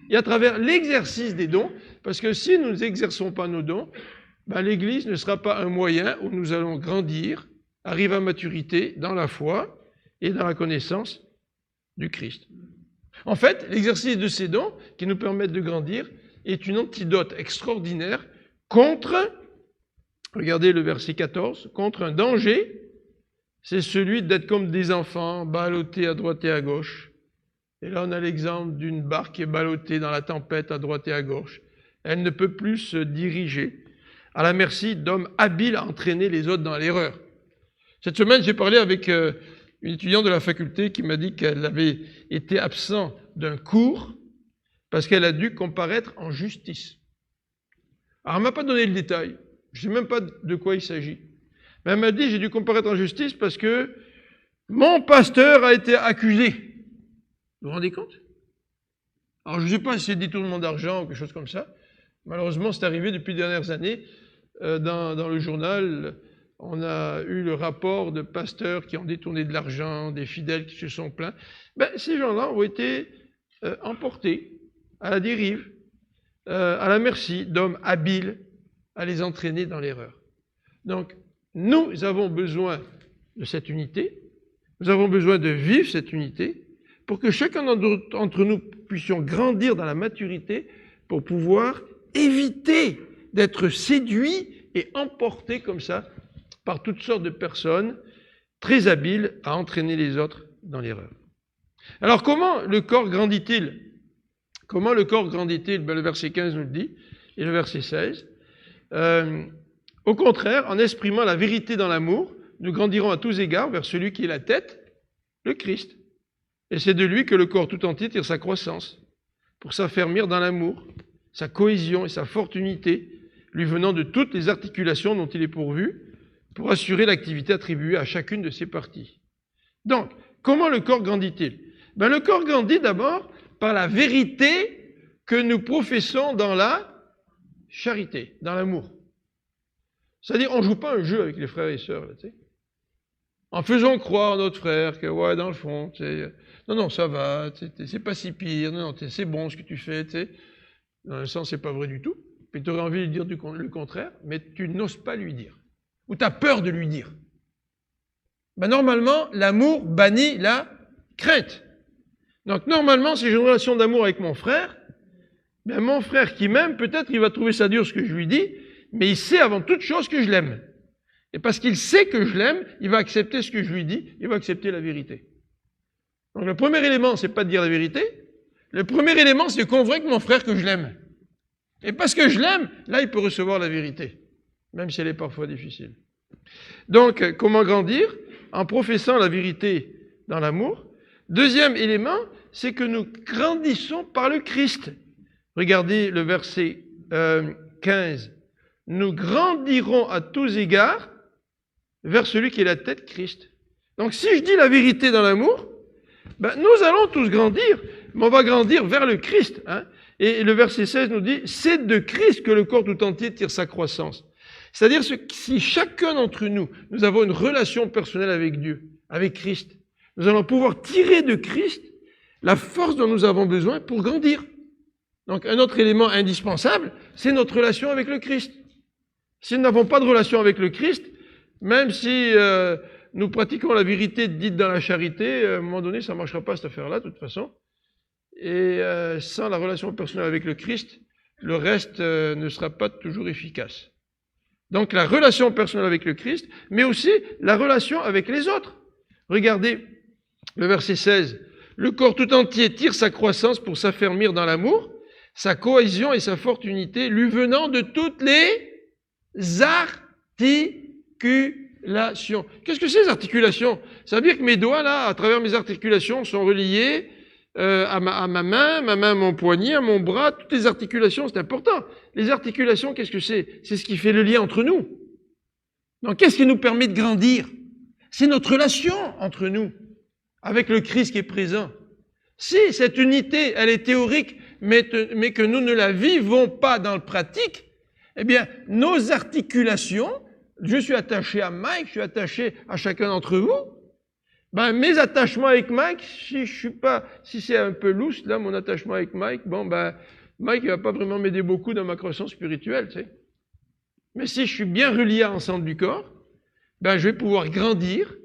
[SPEAKER 1] et à travers l'exercice des dons. Parce que si nous n'exerçons pas nos dons, ben l'Église ne sera pas un moyen où nous allons grandir, arriver à maturité dans la foi et dans la connaissance du Christ. En fait, l'exercice de ces dons qui nous permettent de grandir est une antidote extraordinaire contre, regardez le verset 14, contre un danger, c'est celui d'être comme des enfants, ballottés à droite et à gauche. Et là, on a l'exemple d'une barque qui est ballottée dans la tempête à droite et à gauche. Elle ne peut plus se diriger, à la merci d'hommes habiles à entraîner les autres dans l'erreur. Cette semaine, j'ai parlé avec une étudiante de la faculté qui m'a dit qu'elle avait été absente d'un cours parce qu'elle a dû comparaître en justice. Alors, elle ne m'a pas donné le détail. Je ne sais même pas de quoi il s'agit. Mais elle m'a dit, j'ai dû comparaître en justice parce que mon pasteur a été accusé. Vous vous rendez compte? Alors, je ne sais pas si c'est détournement d'argent ou quelque chose comme ça. Malheureusement, c'est arrivé depuis les dernières années. Dans le journal, on a eu le rapport de pasteurs qui ont détourné de l'argent, des fidèles qui se sont plaints. Ben, ces gens-là ont été emportés à la dérive, à la merci d'hommes habiles à les entraîner dans l'erreur. Donc, nous avons besoin de cette unité, nous avons besoin de vivre cette unité pour que chacun d'entre nous puissions grandir dans la maturité pour pouvoir éviter d'être séduits et emportés comme ça par toutes sortes de personnes très habiles à entraîner les autres dans l'erreur. Alors, comment le corps grandit-il? Comment le corps grandit-il? Ben, le verset 15 nous le dit, et le verset 16. Au contraire, en exprimant la vérité dans l'amour, nous grandirons à tous égards vers celui qui est la tête, le Christ. Et c'est de lui que le corps tout entier tire sa croissance, pour s'affermir dans l'amour, sa cohésion et sa forte unité, lui venant de toutes les articulations dont il est pourvu, pour assurer l'activité attribuée à chacune de ses parties. Donc, comment le corps grandit-il? Ben, le corps grandit d'abord par la vérité que nous professons dans la charité, dans l'amour. C'est-à-dire, on ne joue pas un jeu avec les frères et sœurs, là, tu sais. En faisant croire à notre frère que, ouais, dans le fond, non, ça va, c'est pas si pire, non, c'est bon ce que tu fais, tu sais. Dans un sens, c'est pas vrai du tout. Puis tu aurais envie de dire le contraire, mais tu n'oses pas lui dire. Ou tu as peur de lui dire. Ben, normalement, l'amour bannit la crainte. Donc, normalement, si j'ai une relation d'amour avec mon frère, ben, mon frère qui m'aime, peut-être il va trouver ça dur ce que je lui dis, mais il sait avant toute chose que je l'aime. Et parce qu'il sait que je l'aime, il va accepter ce que je lui dis, il va accepter la vérité. Donc le premier élément, c'est pas de dire la vérité. Le premier élément, c'est de convaincre mon frère que je l'aime. Et parce que je l'aime, là, il peut recevoir la vérité, même si elle est parfois difficile. Donc, comment grandir? en professant la vérité dans l'amour. Deuxième élément, c'est que nous grandissons par le Christ. Regardez le verset 15. Nous grandirons à tous égards vers celui qui est la tête, Christ. Donc si je dis la vérité dans l'amour, nous allons tous grandir, mais on va grandir vers le Christ. Et le verset 16 nous dit, c'est de Christ que le corps tout entier tire sa croissance. C'est-à-dire que si chacun d'entre nous, nous avons une relation personnelle avec Dieu, avec Christ, nous allons pouvoir tirer de Christ la force dont nous avons besoin pour grandir. Donc un autre élément indispensable, c'est notre relation avec le Christ. Si nous n'avons pas de relation avec le Christ, même si nous pratiquons la vérité dite dans la charité, à un moment donné, ça ne marchera pas cette affaire-là, de toute façon. Et sans la relation personnelle avec le Christ, le reste ne sera pas toujours efficace. Donc la relation personnelle avec le Christ, mais aussi la relation avec les autres. Regardez le verset 16. Le corps tout entier tire sa croissance pour s'affermir dans l'amour, sa cohésion et sa forte unité, lui venant de toutes les articulations. Qu'est-ce que c'est les articulations? Ça veut dire que mes doigts, là, à travers mes articulations, sont reliés à ma main à mon poignet, à mon bras, toutes les articulations, c'est important. Les articulations, qu'est-ce que c'est? C'est ce qui fait le lien entre nous. Donc, qu'est-ce qui nous permet de grandir? C'est notre relation entre nous, avec le Christ qui est présent. Si cette unité, elle est théorique, mais que nous ne la vivons pas dans le pratique, eh bien, nos articulations, je suis attaché à Mike, je suis attaché à chacun d'entre vous, mes attachements avec Mike, si c'est un peu lousse, là, mon attachement avec Mike, Mike, il va pas vraiment m'aider beaucoup dans ma croissance spirituelle, tu sais. Mais si je suis bien relié à l'ensemble du corps, je vais pouvoir grandir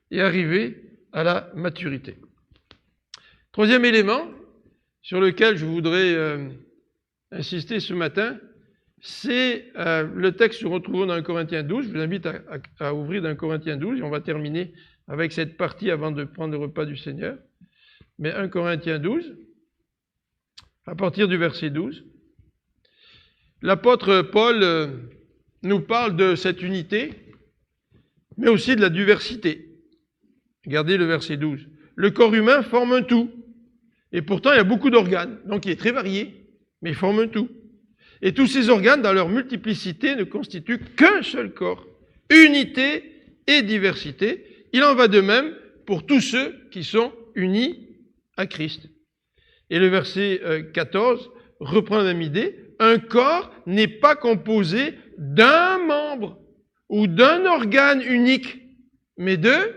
[SPEAKER 1] et arriver à la maturité. Troisième élément sur lequel je voudrais insister ce matin, c'est le texte que nous retrouvons dans 1 Corinthiens 12. Je vous invite à ouvrir dans 1 Corinthiens 12 et on va terminer avec cette partie avant de prendre le repas du Seigneur. Mais 1 Corinthiens 12, à partir du verset 12, l'apôtre Paul nous parle de cette unité, mais aussi de la diversité. Regardez le verset 12. Le corps humain forme un tout. Et pourtant, il y a beaucoup d'organes. Donc, il est très varié, mais il forme un tout. Et tous ces organes, dans leur multiplicité, ne constituent qu'un seul corps. Unité et diversité. Il en va de même pour tous ceux qui sont unis à Christ. Et le verset 14 reprend la même idée. Un corps n'est pas composé d'un membre ou d'un organe unique, mais de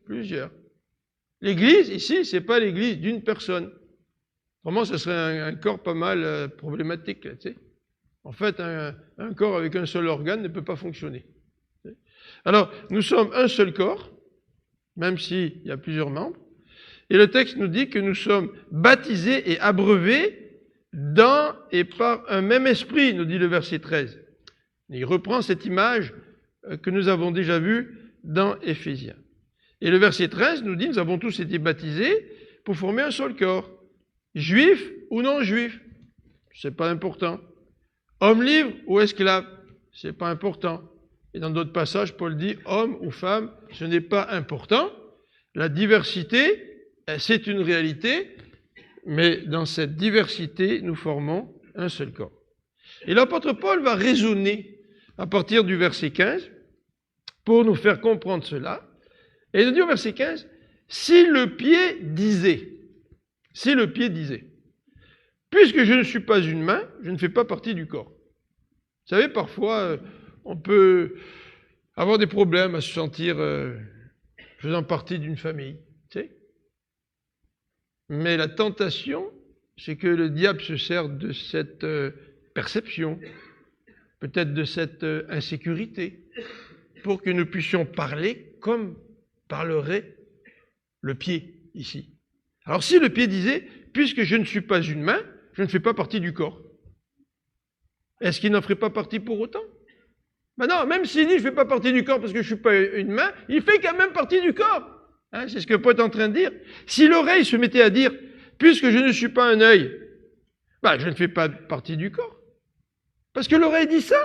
[SPEAKER 1] plusieurs. L'Église, ici, ce n'est pas l'Église d'une personne. Vraiment, ce serait un corps pas mal problématique. Là, tu sais. En fait, un corps avec un seul organe ne peut pas fonctionner. Alors, nous sommes un seul corps, même s'il y a plusieurs membres. Et le texte nous dit que nous sommes baptisés et abreuvés dans et par un même esprit, nous dit le verset 13. Il reprend cette image que nous avons déjà vue dans Éphésiens. Et le verset 13 nous dit, nous avons tous été baptisés pour former un seul corps. Juifs ou non juifs, c'est pas important. Homme libre ou esclave, c'est pas important. Et dans d'autres passages, Paul dit, homme ou femme, ce n'est pas important. La diversité, c'est une réalité, mais dans cette diversité, nous formons un seul corps. Et l'apôtre Paul va raisonner à partir du verset 15 pour nous faire comprendre cela. Et il nous dit au verset 15, si le pied disait, puisque je ne suis pas une main, je ne fais pas partie du corps. Vous savez, parfois, on peut avoir des problèmes à se sentir faisant partie d'une famille, tu sais. Mais la tentation, c'est que le diable se sert de cette perception, peut-être de cette insécurité, pour que nous puissions parler comme parlerait le pied ici. Alors si le pied disait, puisque je ne suis pas une main, je ne fais pas partie du corps, est-ce qu'il n'en ferait pas partie pour autant? Non, même s'il dit, je ne fais pas partie du corps parce que je ne suis pas une main, il fait quand même partie du corps. C'est ce que Paul est en train de dire. Si l'oreille se mettait à dire, puisque je ne suis pas un œil, je ne fais pas partie du corps. Parce que l'oreille dit ça.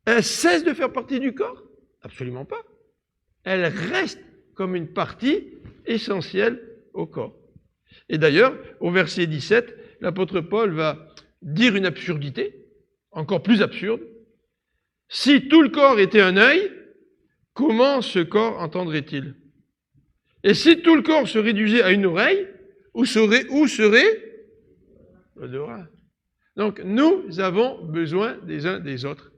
[SPEAKER 1] Elle cesse de faire partie du corps. Absolument pas. Elle reste comme une partie essentielle au corps. Et d'ailleurs, au verset 17, l'apôtre Paul va dire une absurdité, encore plus absurde. Si tout le corps était un œil, comment ce corps entendrait-il? Et si tout le corps se réduisait à une oreille, où serait l'odorat? Donc, nous avons besoin des uns des autres.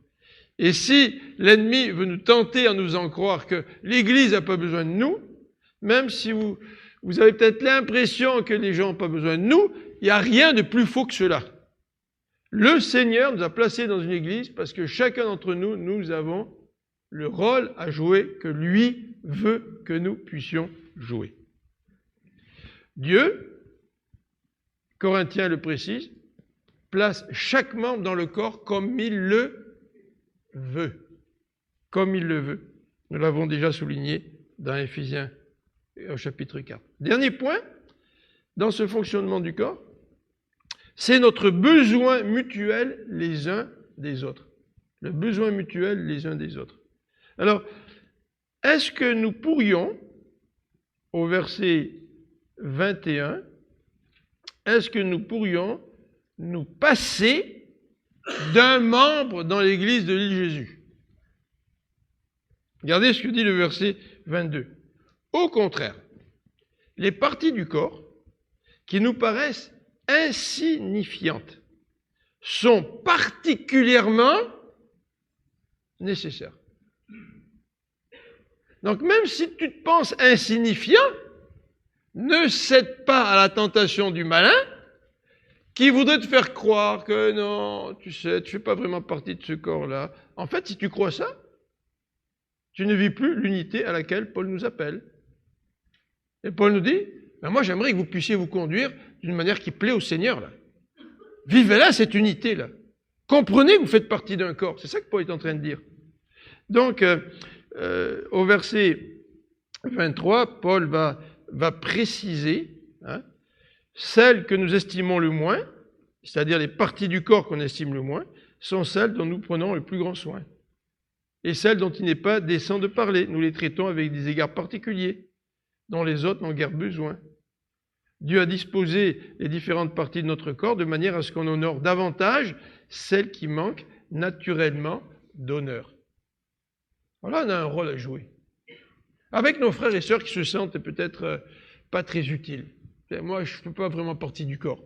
[SPEAKER 1] Et si l'ennemi veut nous tenter en nous faisant croire que l'Église n'a pas besoin de nous, même si vous avez peut-être l'impression que les gens n'ont pas besoin de nous, il n'y a rien de plus faux que cela. Le Seigneur nous a placés dans une Église parce que chacun d'entre nous, nous avons le rôle à jouer que lui veut que nous puissions jouer. Dieu, Corinthiens le précise, place chaque membre dans le corps comme il le veut. Comme il le veut. Nous l'avons déjà souligné dans Éphésiens au chapitre 4. Dernier point, dans ce fonctionnement du corps, c'est notre besoin mutuel les uns des autres. Le besoin mutuel les uns des autres. Alors, est-ce que nous pourrions, au verset 21, est-ce que nous pourrions nous passer d'un membre dans l'Église de l'île Jésus? Regardez ce que dit le verset 22. Au contraire, les parties du corps qui nous paraissent insignifiantes sont particulièrement nécessaires. Donc même si tu te penses insignifiant, ne cède pas à la tentation du malin qui voudrait te faire croire que non, tu sais, tu ne fais pas vraiment partie de ce corps-là. En fait, si tu crois ça, tu ne vis plus l'unité à laquelle Paul nous appelle. Et Paul nous dit, ben moi j'aimerais que vous puissiez vous conduire d'une manière qui plaît au Seigneur. Là. Vivez-là cette unité-là. Comprenez que vous faites partie d'un corps. C'est ça que Paul est en train de dire. Donc, au verset 23, Paul va préciser celles que nous estimons le moins, c'est-à-dire les parties du corps qu'on estime le moins, sont celles dont nous prenons le plus grand soin. Et celles dont il n'est pas décent de parler. Nous les traitons avec des égards particuliers, dont les autres n'ont guère besoin. Dieu a disposé les différentes parties de notre corps de manière à ce qu'on honore davantage celles qui manquent naturellement d'honneur. Voilà, on a un rôle à jouer. Avec nos frères et sœurs qui se sentent peut-être pas très utiles. Moi, je ne fais pas vraiment partie du corps.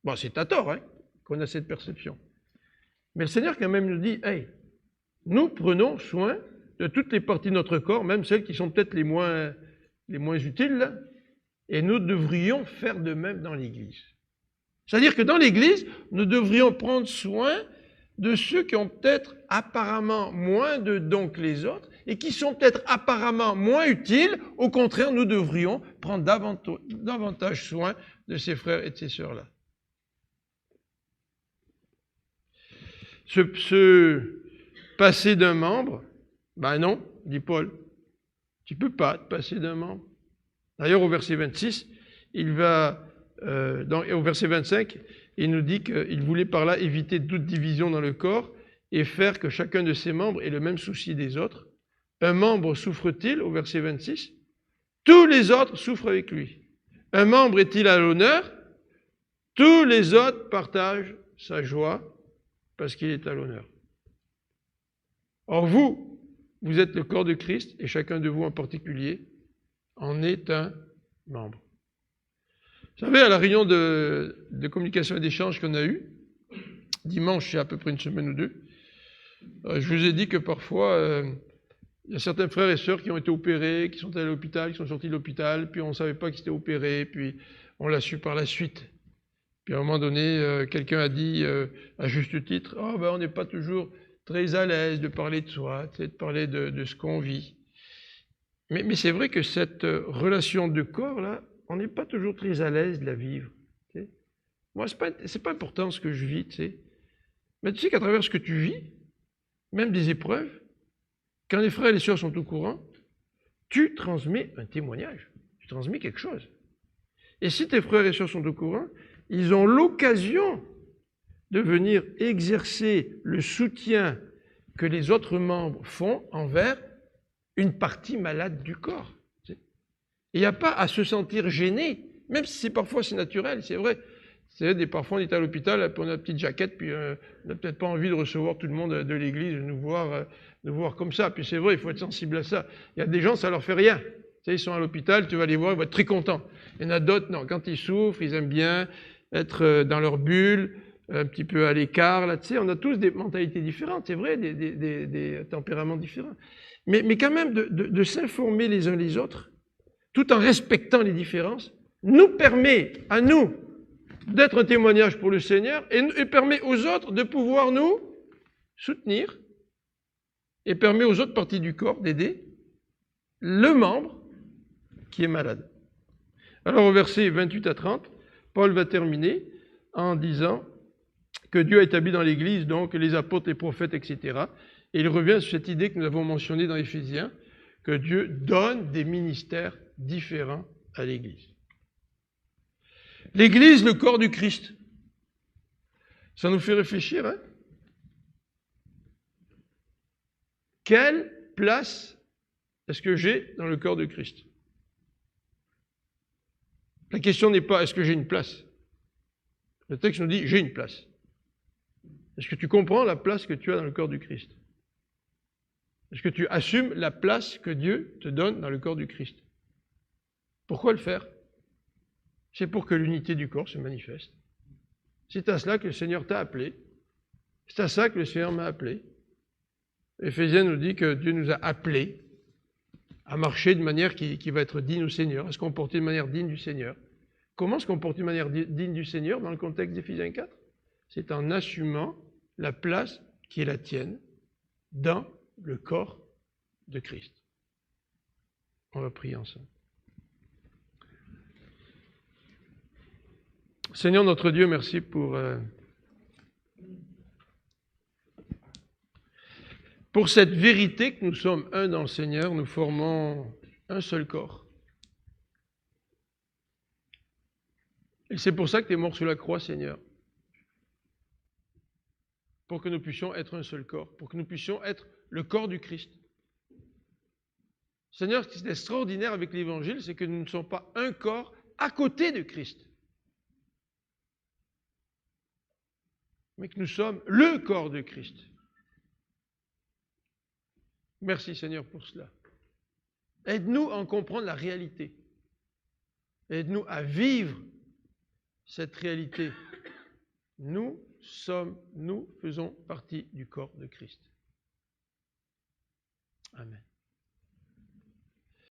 [SPEAKER 1] Bon, c'est à tort qu'on a cette perception. Mais le Seigneur quand même nous dit, hey, nous prenons soin de toutes les parties de notre corps, même celles qui sont peut-être les moins utiles, là, et nous devrions faire de même dans l'Église. C'est-à-dire que dans l'Église, nous devrions prendre soin de ceux qui ont peut-être apparemment moins de dons que les autres et qui sont peut-être apparemment moins utiles. Au contraire, nous devrions prendre davantage soin de ces frères et de ces sœurs-là. Se passer d'un membre, ben non, dit Paul, tu ne peux pas te passer d'un membre. D'ailleurs, au verset 26, au verset 25, il nous dit qu'il voulait par là éviter toute division dans le corps et faire que chacun de ses membres ait le même souci des autres. Un membre souffre-t-il, au verset 26? Tous les autres souffrent avec lui. Un membre est-il à l'honneur? Tous les autres partagent sa joie parce qu'il est à l'honneur. Or vous êtes le corps de Christ et chacun de vous en particulier en est un membre. Vous savez, à la réunion de communication et d'échange qu'on a eue, dimanche, il y a à peu près une semaine ou deux, je vous ai dit que parfois, il y a certains frères et sœurs qui ont été opérés, qui sont allés à l'hôpital, qui sont sortis de l'hôpital, puis on ne savait pas qu'ils étaient opérés, puis on l'a su par la suite. Puis à un moment donné, quelqu'un a dit, à juste titre, « on n'est pas toujours très à l'aise de parler de soi, de parler de ce qu'on vit. » Mais c'est vrai que cette relation de corps-là, on n'est pas toujours très à l'aise de la vivre. Tu sais. Moi, c'est pas important ce que je vis, tu sais. Mais tu sais qu'à travers ce que tu vis, même des épreuves, quand les frères et les sœurs sont au courant, tu transmets un témoignage, tu transmets quelque chose. Et si tes frères et sœurs sont au courant, ils ont l'occasion de venir exercer le soutien que les autres membres font envers une partie malade du corps. Il n'y a pas à se sentir gêné, même si parfois c'est naturel, c'est vrai. Parfois on est à l'hôpital, puis on a une petite jaquette, puis on n'a peut-être pas envie de recevoir tout le monde de l'église, de nous voir comme ça. Puis c'est vrai, il faut être sensible à ça. Il y a des gens, ça leur fait rien. Tu sais, ils sont à l'hôpital, tu vas les voir, ils vont être très contents. Il y en a d'autres, non, quand ils souffrent, ils aiment bien être dans leur bulle, un petit peu à l'écart. Là, tu sais, on a tous des mentalités différentes, c'est vrai, des tempéraments différents. Mais quand même, de s'informer les uns les autres, tout en respectant les différences, nous permet à nous d'être un témoignage pour le Seigneur et permet aux autres de pouvoir nous soutenir et permet aux autres parties du corps d'aider le membre qui est malade. Alors au verset 28 à 30, Paul va terminer en disant que Dieu a établi dans l'Église donc les apôtres, les prophètes, etc. Et il revient sur cette idée que nous avons mentionnée dans Éphésiens, que Dieu donne des ministères différents à l'Église. L'Église, le corps du Christ. Ça nous fait réfléchir, hein? Quelle place est-ce que j'ai dans le corps de Christ? La question n'est pas est-ce que j'ai une place? Le texte nous dit j'ai une place. Est-ce que tu comprends la place que tu as dans le corps du Christ? Est-ce que tu assumes la place que Dieu te donne dans le corps du Christ? Pourquoi le faire? C'est pour que l'unité du corps se manifeste. C'est à cela que le Seigneur t'a appelé. C'est à ça que le Seigneur m'a appelé. Éphésiens nous dit que Dieu nous a appelés à marcher de manière qui va être digne au Seigneur, à se comporter de manière digne du Seigneur. Comment se comporter de manière digne du Seigneur dans le contexte d'Éphésiens 4? C'est en assumant la place qui est la tienne dans le corps de Christ. On va prier ensemble. Seigneur notre Dieu, merci pour cette vérité que nous sommes un dans le Seigneur, nous formons un seul corps. Et c'est pour ça que tu es mort sur la croix, Seigneur. Pour que nous puissions être un seul corps, pour que nous puissions être le corps du Christ. Seigneur, ce qui est extraordinaire avec l'Évangile, c'est que nous ne sommes pas un corps à côté de Christ, mais que nous sommes le corps de Christ. Merci Seigneur pour cela. Aide-nous à en comprendre la réalité. Aide-nous à vivre cette réalité. Nous faisons partie du corps de Christ. Amen.